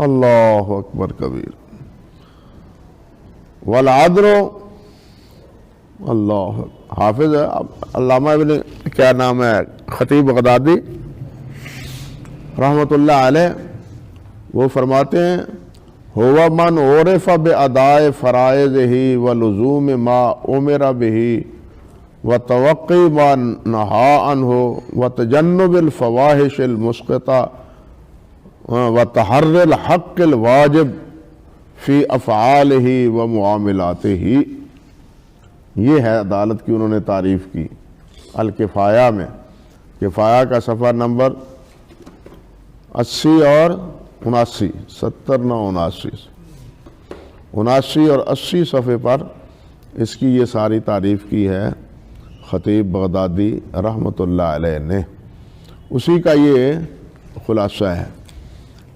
اللہ اکبر کبیر. والعدل، اللہ حافظ ہے علامہ ابن کیا نام ہے خطیب بغدادی رحمۃ اللہ علیہ، وہ فرماتے ہیں ہوا من عرف باداء فرائضہ ولزوم ما امر بہ وتوقی ما نہی عنہ وتجنب الفواحش المسقطہ وتحری الحق الواجب فی افعالہ ومعاملاتہ. یہ ہے عدالت کی انہوں نے تعریف کی الکفایہ میں. کفایہ کا صفحہ نمبر 80 اور 79، 70 نہ 79 اور 80 صفحے پر اس کی یہ ساری تعریف کی ہے خطیب بغدادی رحمۃ اللہ علیہ نے. اسی کا یہ خلاصہ ہے.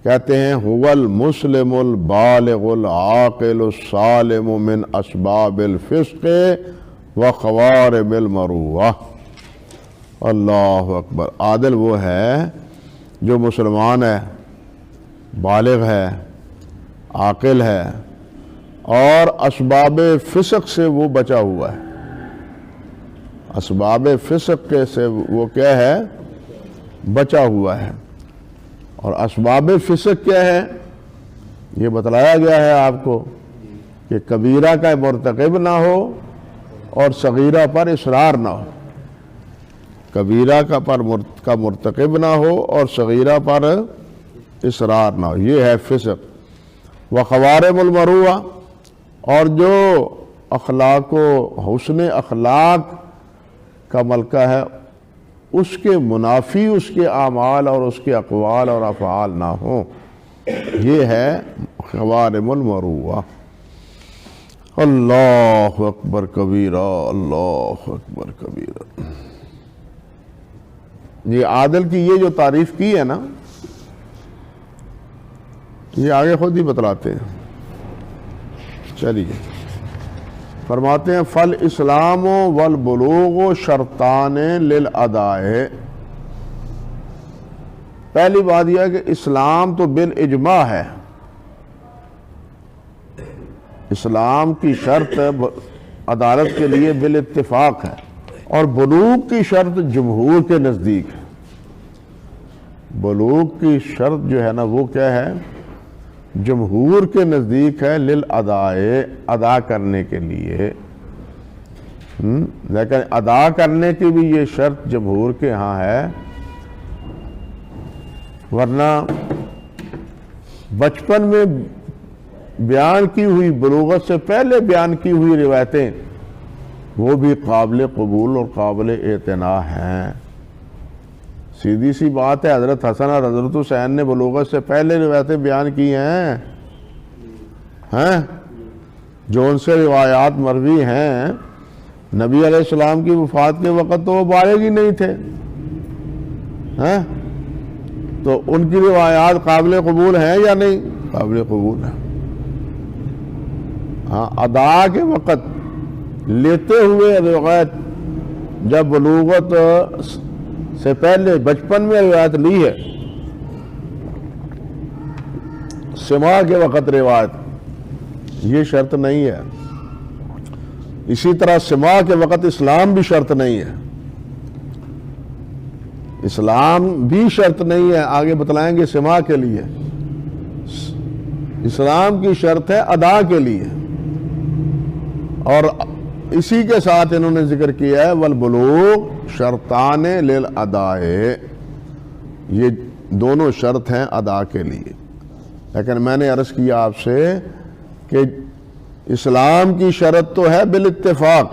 کہتے ہیں هو المسلم البالغ العاقل السالم من اسباب الفسق وخوارم المروءہ. اللہ اکبر. عادل وہ ہے جو مسلمان ہے، بالغ ہے، عاقل ہے، اور اسباب فسق سے وہ بچا ہوا ہے. اسباب فسق کے سے وہ کیا ہے؟ بچا ہوا ہے. اور اسباب فسق کیا ہے؟ یہ بتلایا گیا ہے آپ کو کہ کبیرہ کا مرتکب نہ ہو اور صغیرہ پر اصرار نہ ہو. کبیرہ کا مرتکب نہ ہو اور صغیرہ پر اصرار نہ ہو، یہ ہے فسق. وخوارم المروءہ، اور جو اخلاق و حسن اخلاق کا ملکہ ہے اس کے منافی اس کے اعمال اور اس کے اقوال اور افعال نہ ہوں، یہ ہے خوارم المروءہ. اللہ اکبر کبیرہ، اللہ اکبر کبیرہ. یہ عادل کی یہ جو تعریف کی ہے نا، یہ آگے خود ہی بتلاتے ہیں. چلیے فرماتے ہیں فالاسلام والبلوغ شرطان للاداء. پہلی بات یہ ہے کہ اسلام تو بالاجماع ہے، اسلام کی شرط عدالت کے لیے بالاتفاق ہے، اور بلوغ کی شرط جمہور کے نزدیک ہے. بلوغ کی شرط جو ہے نا وہ کیا ہے؟ جمہور کے نزدیک ہے للاداء، ادا کرنے کے لیے. لیکن ادا کرنے کی بھی یہ شرط جمہور کے ہاں ہے، ورنہ بچپن میں بیان کی ہوئی، بلوغت سے پہلے بیان کی ہوئی روایتیں وہ بھی قابل قبول اور قابل اعتناء ہیں. سیدھی سی بات ہے، حضرت حسن اور حضرت حسین نے بلوغت سے پہلے روایتیں بیان کی ہیں، جو ان سے روایات مروی ہیں. نبی علیہ السلام کی وفات کے وقت تو وہ بالغ ہی نہیں تھے، تو ان کی روایات قابل قبول ہیں یا نہیں؟ قابل قبول ہیں. ہاں، ادا کے وقت لیتے ہوئے روایت، جب بلوغت سے پہلے بچپن میں روایت لی ہے، سماع کے وقت روایت، یہ شرط نہیں ہے. اسی طرح سماع کے وقت اسلام بھی شرط نہیں ہے. اسلام بھی شرط نہیں ہے، آگے بتلائیں گے سماع کے لیے. اسلام کی شرط ہے ادا کے لیے. اور اسی کے ساتھ انہوں نے ذکر کیا ہے والبلوغ شرطان للاداء، یہ دونوں شرط ہیں ادا کے لیے. لیکن میں نے عرض کیا آپ سے کہ اسلام کی شرط تو ہے بالاتفاق،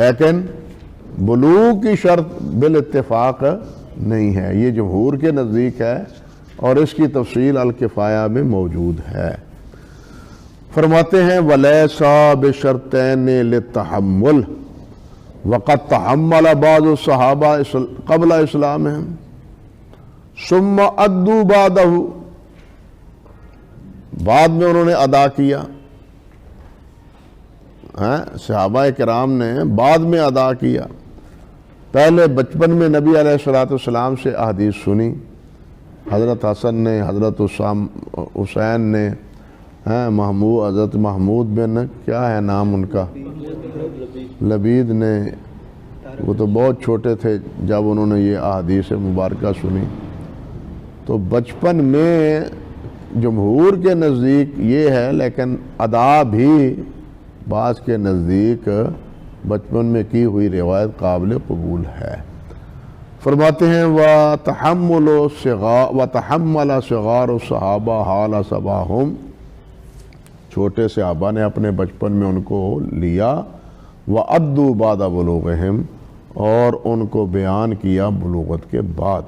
لیکن بلوغ کی شرط بالاتفاق نہیں ہے. یہ جمہور کے نزدیک ہے اور اس کی تفصیل الکفایہ میں موجود ہے. فرماتے ہیں وَلَيْسَ بِشَرْطَيْنِ لِلتَّحَمُّلِ وَقَدْ تَحَمَّلَ بَعْضُ الصَّحَابَةِ قَبْلَ إِسْلَامِهِمْ ثُمَّ أَدُّوا بَعْدَهُ، بعد میں انہوں نے ادا کیا. صحابہ کرام نے بعد میں ادا کیا. پہلے بچپن میں نبی علیہ الصلوۃ والسلام سے احادیث سنی، حضرت حسن نے، حضرت حسین نے، حضرت محمود بن کیا ہے نام ان کا، لبید نے، وہ تو بہت چھوٹے تھے جب انہوں نے یہ احادیث مبارکہ سنی. تو بچپن میں جمہور کے نزدیک یہ ہے، لیکن ادا بھی بعض کے نزدیک بچپن میں کی ہوئی روایت قابل قبول ہے. فرماتے ہیں وَتَحَمَّلَ صِغَارُ الصَّحَابَہ حَالَ صَبَاهُمْ، چھوٹے صحابہ نے اپنے بچپن میں ان کو لیا، وَأَدُّوا بَعْدَ بُلُوغِهِمْ، اور ان کو بیان کیا بلوغت کے بعد.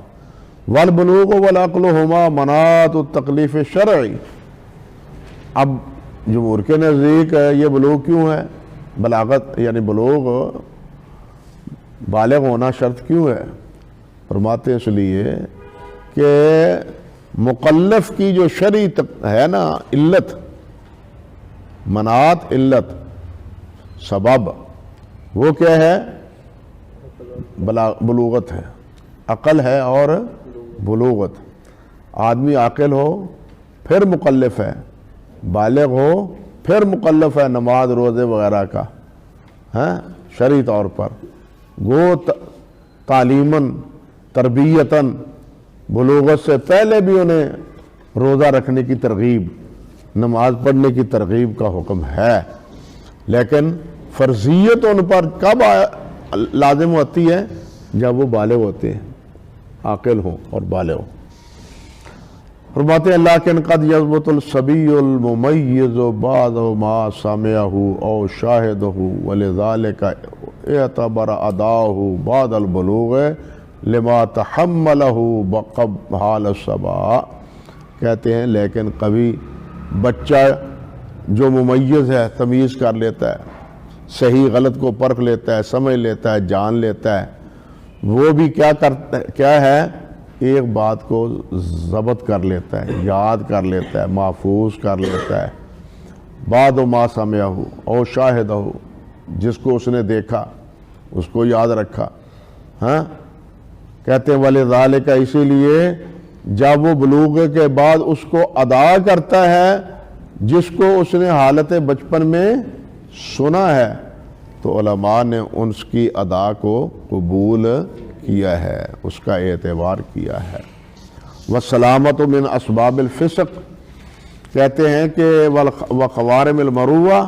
وَالْبُلُوغُ وَالْعَقْلُ هُمَا مَنَاطُ التَّکْلِیفِ الشَّرْعِی. اب جمہور کے نزدیک یہ بلوغ کیوں ہے، بلاغت یعنی بلوغ بالغ ہونا شرط کیوں ہے؟ فرماتے اس لیے کہ مکلف کی جو شرعی ہے نا علت، مناط علت سبب، وہ کیا ہے؟ بلوغت ہے، عقل ہے اور بلوغت. آدمی عاقل ہو پھر مکلف ہے، بالغ ہو پھر مکلف ہے نماز روزے وغیرہ کا شرعی طور پر. گو تعلیماً تربیتاً بلوغت سے پہلے بھی انہیں روزہ رکھنے کی ترغیب، نماز پڑھنے کی ترغیب کا حکم ہے، لیکن فرضیت ان پر کب لازم ہوتی ہے؟ جب وہ بالغ ہوتے ہیں، عاقل ہوں اور بالغ ہوں. فرماتے ہیں لیکن قد یضبط الصبی الممیز بعد ما سمعہ او شاہدہ ولذالک اعتبر اداہ بعد البلوغ لما تحملہ حال الصبا. کہتے ہیں لیکن کبھی بچہ جو ممیز ہے، تمیز کر لیتا ہے، صحیح غلط کو پرکھ لیتا ہے، سمجھ لیتا ہے، جان لیتا ہے، وہ بھی کیا ہے؟ ایک بات کو ضبط کر لیتا ہے، یاد کر لیتا ہے، محفوظ کر لیتا ہے. بعد ما سمعہ او شاہدہ، جس کو اس نے دیکھا اس کو یاد رکھا. کہتے ہیں وَلِذَالِكَ، اسی لیے جب وہ بلوغ کے بعد اس کو ادا کرتا ہے جس کو اس نے حالت بچپن میں سنا ہے، تو علماء نے اس کی ادا کو قبول کیا ہے، اس کا اعتبار کیا ہے. وَالسَّلَامَةُ مِنْ أَسْبَابِ الْفِسْقِ، کہتے ہیں کہ وَخَوَارِمِ الْمَرُوَّةِ،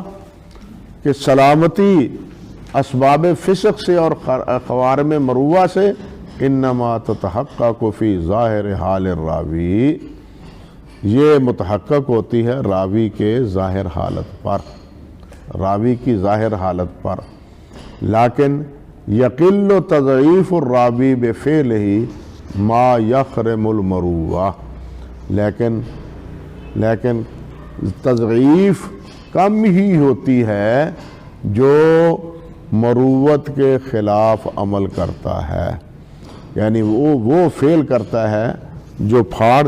کہ سلامتی اسباب فسق سے اور خوارم مروہ سے انما تتحقق فی ظاہر حال الراوی، یہ متحقق ہوتی ہے راوی کے ظاہر حالت پر، راوی کی ظاہر حالت پر. لیکن یقل تضعیف الراوی بفعلہ ما یخرم المروہ، لیکن تضعیف کم ہی ہوتی ہے جو مروت کے خلاف عمل کرتا ہے، یعنی وہ فعل کرتا ہے جو پھاڑ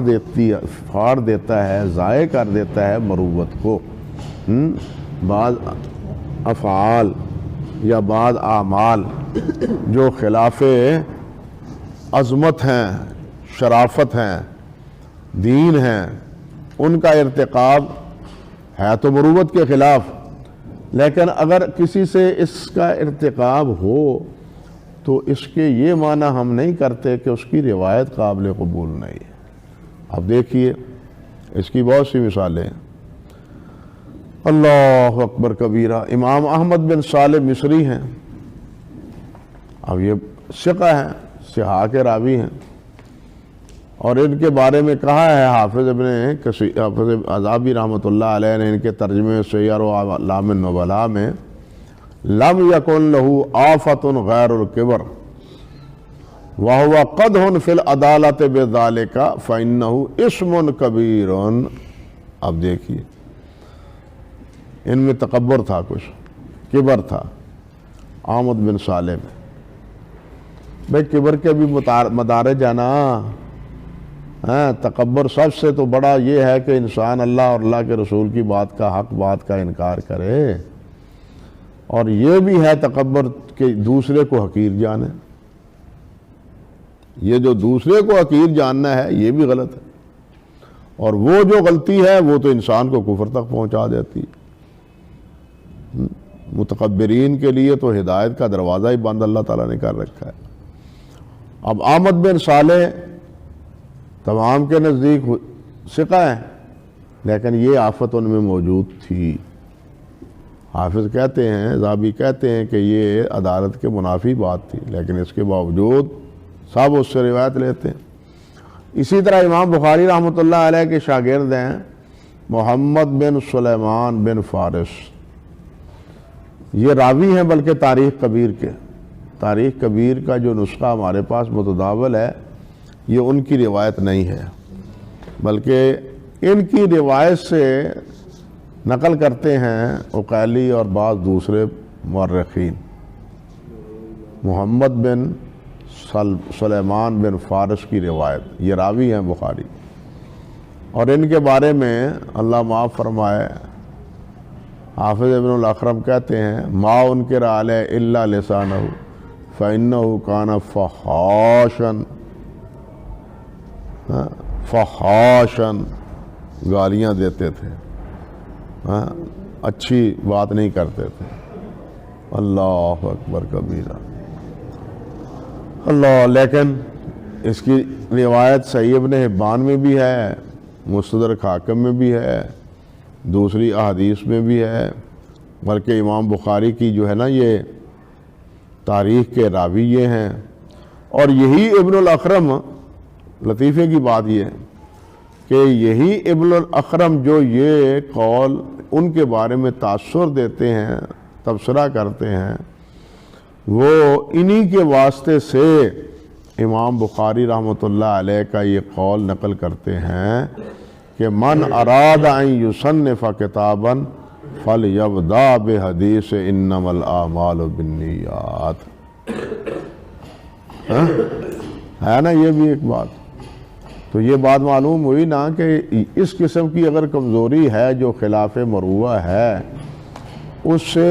دیتا ہے، ضائع کر دیتا ہے مروت کو. بعض افعال یا بعض اعمال جو خلاف عظمت ہیں، شرافت ہیں، دین ہیں، ان کا ارتکاب ہے تو مروت کے خلاف، لیکن اگر کسی سے اس کا ارتکاب ہو تو اس کے یہ معنی ہم نہیں کرتے کہ اس کی روایت قابل قبول نہیں ہے. اب دیکھیے اس کی بہت سی مثالیں ہیں. اللہ اکبر کبیرہ. امام احمد بن صالح مصری ہیں، اب یہ ثقہ ہیں، صحاح کے راوی ہیں، اور ان کے بارے میں کہا ہے حافظ عذابی رحمۃ اللہ علیہ نے ان کے ترجمے سیر و اعلام النبلاء میں، لم یکن لہ آفۃ غیر الکبر وہو قدح فی العدالۃ بذالک فانہ اسم کبیر. اب دیکھیے ان میں تکبر تھا، کچھ کبر تھا احمد بن صالح میں. بھئی کبر کے بھی مدارج ہے نا. تکبر سب سے تو بڑا یہ ہے کہ انسان اللہ اور اللہ کے رسول کی بات کا، حق بات کا انکار کرے، اور یہ بھی ہے تکبر کہ دوسرے کو حقیر جانے. یہ جو دوسرے کو حقیر جاننا ہے یہ بھی غلط ہے، اور وہ جو غلطی ہے وہ تو انسان کو کفر تک پہنچا دیتی ہے۔ متکبرین کے لیے تو ہدایت کا دروازہ ہی بند اللہ تعالیٰ نے کر رکھا ہے۔ اب احمد بن صالح تمام کے نزدیک ثقہ ہیں، لیکن یہ آفت ان میں موجود تھی۔ حافظ کہتے ہیں، ذہبی کہتے ہیں کہ یہ عدالت کے منافی بات تھی، لیکن اس کے باوجود سب اس سے روایت لیتے ہیں۔ اسی طرح امام بخاری رحمۃ اللہ علیہ کے شاگرد ہیں محمد بن سلیمان بن فارس، یہ راوی ہیں بلکہ تاریخ کبیر کے۔ تاریخ کبیر کا جو نسخہ ہمارے پاس متداول ہے یہ ان کی روایت نہیں ہے، بلکہ ان کی روایت سے نقل کرتے ہیں عقیلی اور بعض دوسرے مورخین۔ محمد بن سلیمان بن فارس کی روایت، یہ راوی ہیں بخاری، اور ان کے بارے میں اللہ معاف فرمائے حافظ ابن الاخرم کہتے ہیں ما انکر علیہ الا لسانہ فإنہ کان فحاشا، گالیاں دیتے تھے، اچھی بات نہیں کرتے تھے۔ اللہ اکبر کبیرہ، اللہ۔ لیکن اس کی روایت صحیح ابن حبان میں بھی ہے، مستدرک حاکم میں بھی ہے، دوسری احادیث میں بھی ہے، بلکہ امام بخاری کی جو ہے نا یہ تاریخ کے راوی یہ ہیں۔ اور یہی ابن الاخرم، لطیفے کی بات یہ کہ یہی ابن الاخرم جو یہ قول ان کے بارے میں تاثر دیتے ہیں، تبصرہ کرتے ہیں، وہ انہی کے واسطے سے امام بخاری رحمۃ اللہ علیہ کا یہ قول نقل کرتے ہیں کہ من اراد ان یصنف کتابا فلیبدأ بحدیث انما الاعمال بالنیات۔ ہے نا یہ بھی ایک بات؟ تو یہ بات معلوم ہوئی نا کہ اس قسم کی اگر کمزوری ہے جو خلاف مروہ ہے، اس سے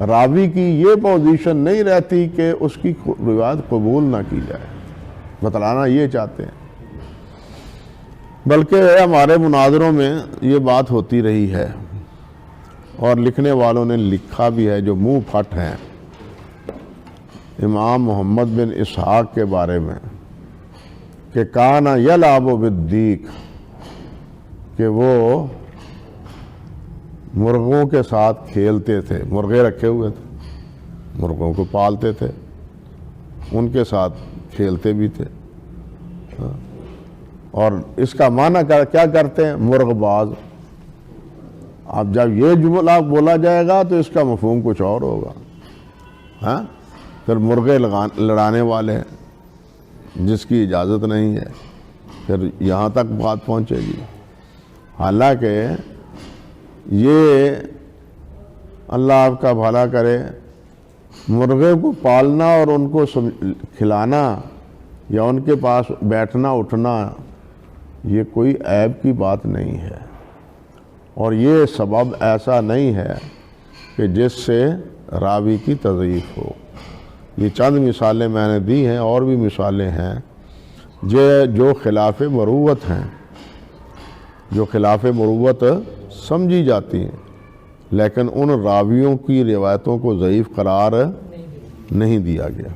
راوی کی یہ پوزیشن نہیں رہتی کہ اس کی روایت قبول نہ کی جائے، بتلانا یہ چاہتے ہیں۔ بلکہ ہمارے مناظروں میں یہ بات ہوتی رہی ہے، اور لکھنے والوں نے لکھا بھی ہے جو منہ پھٹ ہیں امام محمد بن اسحاق کے بارے میں کہ کان یلعب بالدیک، کہ وہ مرغوں کے ساتھ کھیلتے تھے، مرغے رکھے ہوئے تھے، مرغوں کو پالتے تھے، ان کے ساتھ کھیلتے بھی تھے۔ اور اس کا معنی کیا کرتے ہیں؟ مرغ باز۔ اب جب یہ جملہ بولا جائے گا تو اس کا مفہوم کچھ اور ہوگا، ہاں؟ پھر مرغے لڑانے والے ہیں جس کی اجازت نہیں ہے، پھر یہاں تک بات پہنچے گی۔ حالانکہ یہ اللہ آپ کا بھلا کرے، مرغے کو پالنا اور ان کو کھلانا یا ان کے پاس بیٹھنا اٹھنا یہ کوئی عیب کی بات نہیں ہے، اور یہ سبب ایسا نہیں ہے کہ جس سے راوی کی تضعیف ہو۔ یہ چند مثالیں میں نے دی ہیں، اور بھی مثالیں ہیں جو خلاف مروت ہیں، جو خلاف مروت سمجھی جاتی ہیں، لیکن ان راویوں کی روایتوں کو ضعیف قرار نہیں دیا گیا۔